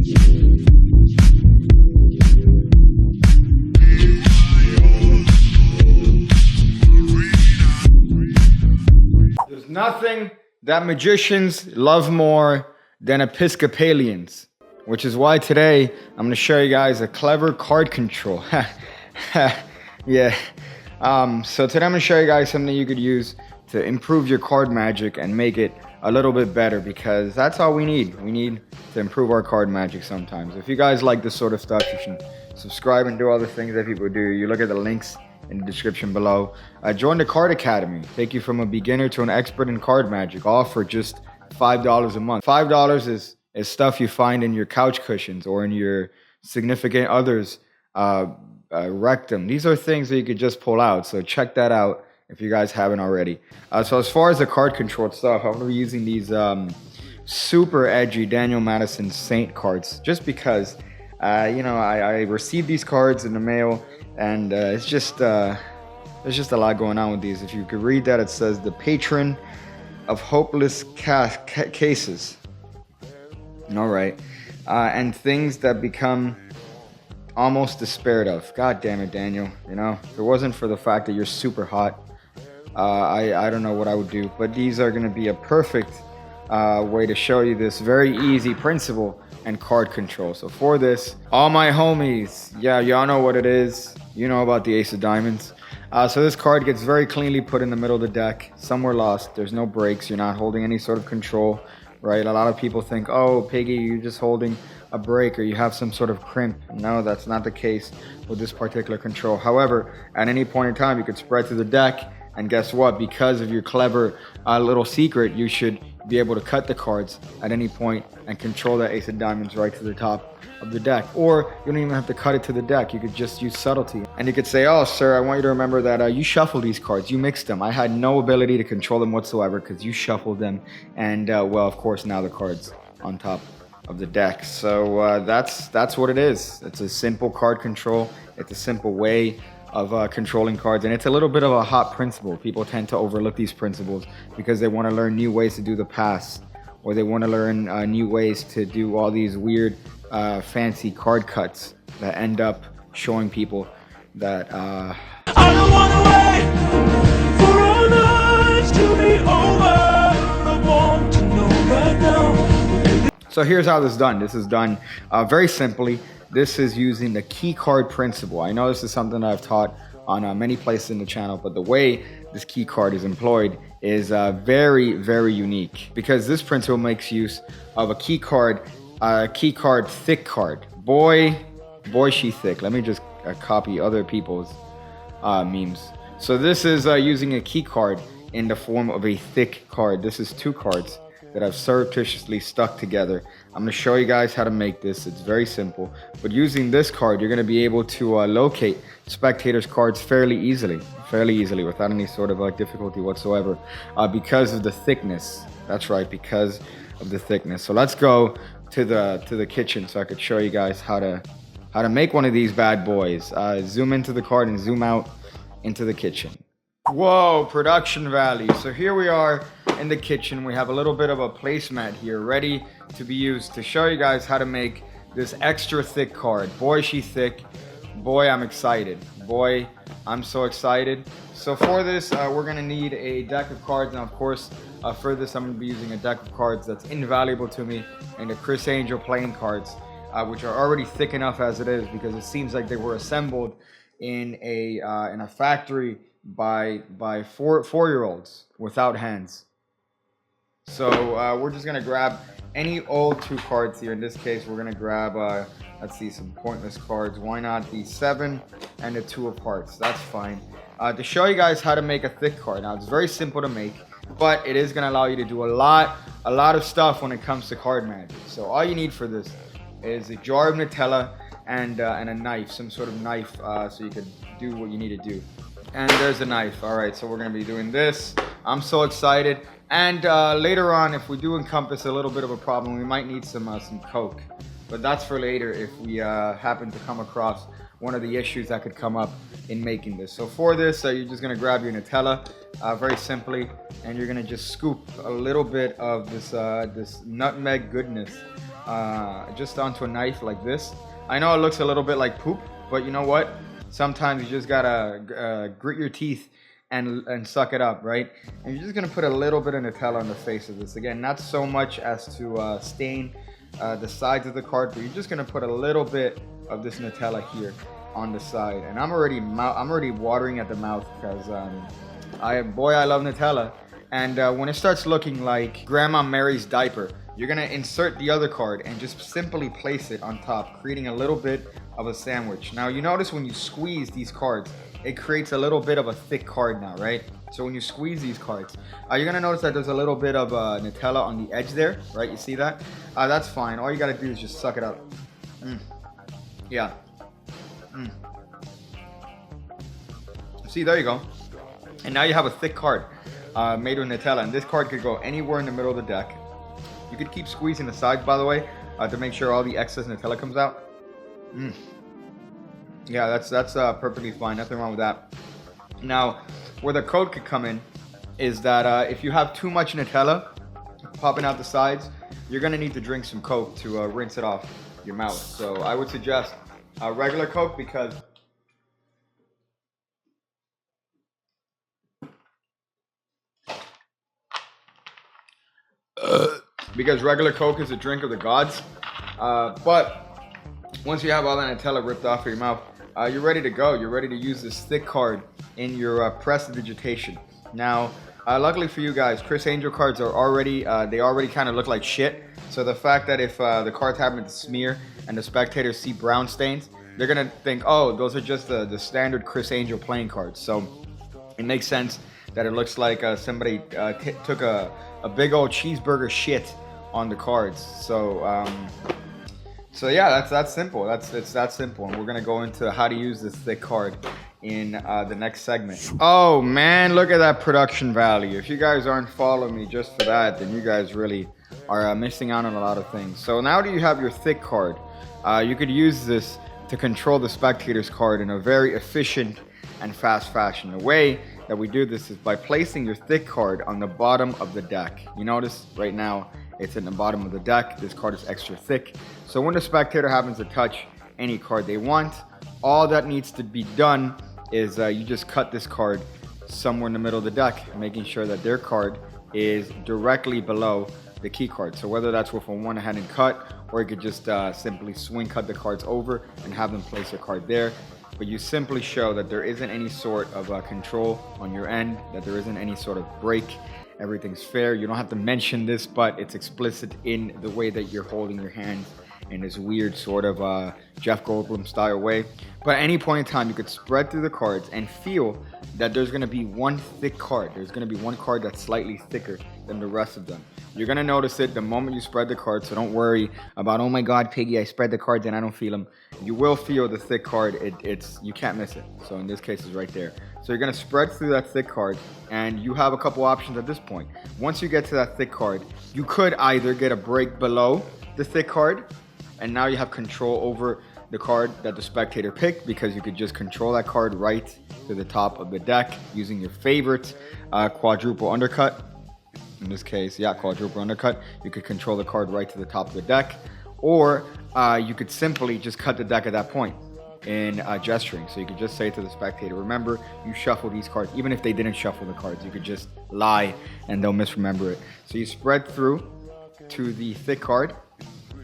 There's nothing that magicians love more than Episcopalians, which is why today I'm going to show you guys a clever card control. Yeah. So today I'm going to show you guys something you could use to improve your card magic and make it a little bit better, because that's all we need. We need to improve our card magic sometimes. If you guys like this sort of stuff, you should subscribe and do all the things that people do. You look at the links in the description below. Join the Card Academy. Take you from a beginner to an expert in card magic, all for just $5 a month. $5 is stuff you find in your couch cushions or in your significant other's rectum. These are things that you could just pull out. So check that out if you guys haven't already. So as far as the card control stuff, I'm going to be using these super edgy Daniel Madison Saint cards, just because you know, I received these cards in the mail, and it's just there's just a lot going on with these. If you could read that, it says the patron of hopeless cases. All right. And things that become almost despaired of. God damn it, Daniel. You know, if it wasn't for the fact that you're super hot, I don't know what I would do. But these are going to be a perfect way to show you this very easy principle and card control. So for this, all my homies, yeah, y'all know what it is. You know about the Ace of Diamonds. So this card gets very cleanly put in the middle of the deck, somewhere lost. There's no breaks. You're not holding any sort of control, right? A lot of people think, oh, Piggy, you're just holding a break or you have some sort of crimp. No, that's not the case with this particular control. However, at any point in time, you could spread through the deck, and guess what? Because of your clever little secret, you should be able to cut the cards at any point and control that Ace of Diamonds right to the top of the deck. Or you don't even have to cut it to the deck. You could just use subtlety. And you could say, oh, sir, I want you to remember that you shuffled these cards. You mixed them. I had no ability to control them whatsoever because you shuffled them. And, well, of course, now the card's on top of the deck. So that's what it is. It's a simple card control. It's a simple way of controlling cards, and it's a little bit of a hot principle. People tend to overlook these principles because they want to learn new ways to do the pass, or they want to learn new ways to do all these weird fancy card cuts that end up showing people that I don't want to wait for all nights to be over. I want to know right now. So here's how this is done. This is done very simply. This is using the key card principle. I know this is something that I've taught on many places in the channel, but the way this key card is employed is very, very unique, because this principle makes use of a key card thick card. Boy, she thick. Let me just copy other people's memes. So this is using a key card in the form of a thick card. This is two cards that I've surreptitiously stuck together. I'm going to show you guys how to make this. It's very simple. But using this card, you're going to be able to locate spectators' cards fairly easily without any sort of difficulty whatsoever, because of the thickness. That's right, because of the thickness. So let's go to the kitchen so I could show you guys how to make one of these bad boys. Zoom into the card and zoom out into the kitchen. Whoa, production value. So here we are in the kitchen. We have a little bit of a placemat here ready to be used to show you guys how to make this extra thick card. Boy, she thick. Boy, I'm excited. Boy, I'm so excited. So for this, we're gonna need a deck of cards. Now, of course, for this, I'm gonna be using a deck of cards that's invaluable to me, and the Criss Angel playing cards, which are already thick enough as it is, because it seems like they were assembled in a factory by four-year-olds without hands. So we're just gonna grab any old two cards here. In this case, we're gonna grab let's see, some pointless cards. Why not the 7 and the 2 of hearts? That's fine. To show you guys how to make a thick card. Now, it's very simple to make, but it is gonna allow you to do a lot of stuff when it comes to card magic. So all you need for this is a jar of Nutella and a knife, some sort of knife, so you could do what you need to do. And there's a knife. All right, so we're gonna be doing this. I'm so excited. And later on, if we do encompass a little bit of a problem, we might need some Coke. But that's for later if we happen to come across one of the issues that could come up in making this. So for this, you're just gonna grab your Nutella, very simply, and you're gonna just scoop a little bit of this nutmeg goodness just onto a knife like this. I know it looks a little bit like poop, but you know what? Sometimes you just gotta grit your teeth and suck it up, right? And you're just gonna put a little bit of Nutella on the face of this. Again, not so much as to stain the sides of the card, but you're just gonna put a little bit of this Nutella here on the side. And I'm already watering at the mouth because I love Nutella. And when it starts looking like Grandma Mary's diaper, you're gonna insert the other card and just simply place it on top, creating a little bit of a sandwich. Now you notice when you squeeze these cards, it creates a little bit of a thick card now, right? So when you squeeze these cards, you're gonna notice that there's a little bit of Nutella on the edge there, right? You see that? That's fine. All you gotta do is just suck it up. Yeah. See, there you go. And now you have a thick card made with Nutella, and this card could go anywhere in the middle of the deck. You could keep squeezing the sides, by the way, to make sure all the excess Nutella comes out. Yeah, that's perfectly fine. Nothing wrong with that. Now, where the code could come in is that if you have too much Nutella popping out the sides, you're gonna need to drink some Coke to rinse it off your mouth. So I would suggest regular Coke because regular Coke is a drink of the gods. But once you have all that Nutella ripped off of your mouth, you're ready to go. You're ready to use this thick card in your prestidigitation. Now, luckily for you guys, Criss Angel cards are already, they already kind of look like shit. So the fact that if the cards happen to smear and the spectators see brown stains, they're gonna think, oh, those are just the standard Criss Angel playing cards. So it makes sense that it looks like somebody took a big old cheeseburger shit on the cards. So yeah, that's simple. It's that simple, and we're gonna go into how to use this thick card in the next segment. Oh man, look at that production value. If you guys aren't following me just for that, then you guys really are missing out on a lot of things. So now that you have your thick card, you could use this to control the spectator's card in a very efficient and fast fashion. The way that we do this is by placing your thick card on the bottom of the deck. You notice right now it's in the bottom of the deck. This card is extra thick. So when the spectator happens to touch any card they want, all that needs to be done is you just cut this card somewhere in the middle of the deck, making sure that their card is directly below the key card. So whether that's with a one-handed cut, or you could just simply swing cut the cards over and have them place their card there. But you simply show that there isn't any sort of control on your end, that there isn't any sort of break. Everything's fair. You don't have to mention this, but it's explicit in the way that you're holding your hands in this weird sort of Jeff Goldblum style way. But at any point in time, you could spread through the cards and feel that there's going to be one thick card. There's going to be one card that's slightly thicker than the rest of them. You're going to notice it the moment you spread the cards, so don't worry about, oh my God, Piggy, I spread the cards and I don't feel them. You will feel the thick card. You can't miss it. So in this case, it's right there. So you're going to spread through that thick card, and you have a couple options at this point. Once you get to that thick card, you could either get a break below the thick card, and now you have control over the card that the spectator picked, because you could just control that card right to the top of the deck using your favorite quadruple undercut. In this case, yeah, quadruple undercut. You could control the card right to the top of the deck, or you could simply just cut the deck at that point in gesturing. So you could just say to the spectator, remember, you shuffle these cards. Even if they didn't shuffle the cards, you could just lie and they'll misremember it. So you spread through to the thick card.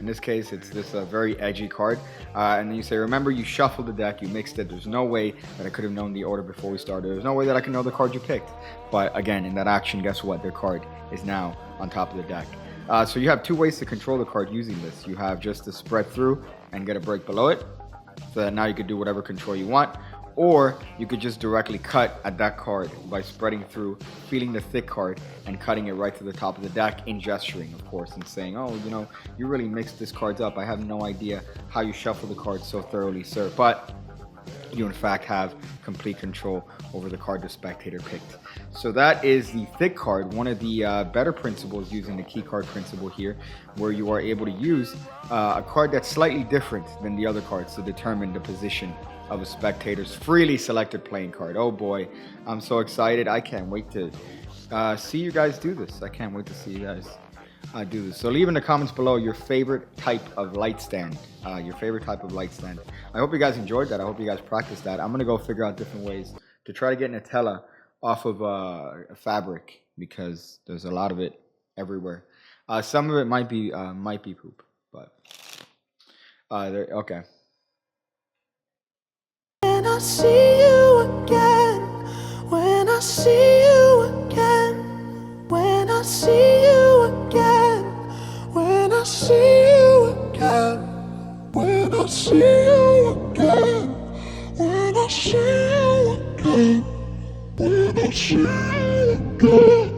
In this case, it's this very edgy card. And then you say, remember, you shuffled the deck, you mixed it. There's no way that I could have known the order before we started. There's no way that I can know the card you picked. But again, in that action, guess what? Their card is now on top of the deck. So you have two ways to control the card using this. You have just to spread through and get a break below it, so that now you can do whatever control you want. Or you could just directly cut at that card by spreading through, feeling the thick card, and cutting it right to the top of the deck in gesturing, of course, and saying, oh, you know, you really mixed this cards up. I have no idea how you shuffle the cards so thoroughly, sir. But you, in fact, have complete control over the card the spectator picked. So that is the thick card, one of the better principles using the key card principle here, where you are able to use a card that's slightly different than the other cards to determine the position of a spectator's freely selected playing card. Oh boy, I'm so excited. I can't wait to see you guys do this. I can't wait to see you guys do this. So leave in the comments below your favorite type of light stand. I hope you guys enjoyed that. I hope you guys practiced that. I'm going to go figure out different ways to try to get Nutella off of fabric, because there's a lot of it everywhere. Some of it might be poop, but okay. When I see you again, when I see you again, when I see you again, when I see you again, when I see you again, when I see you again, when I see you again.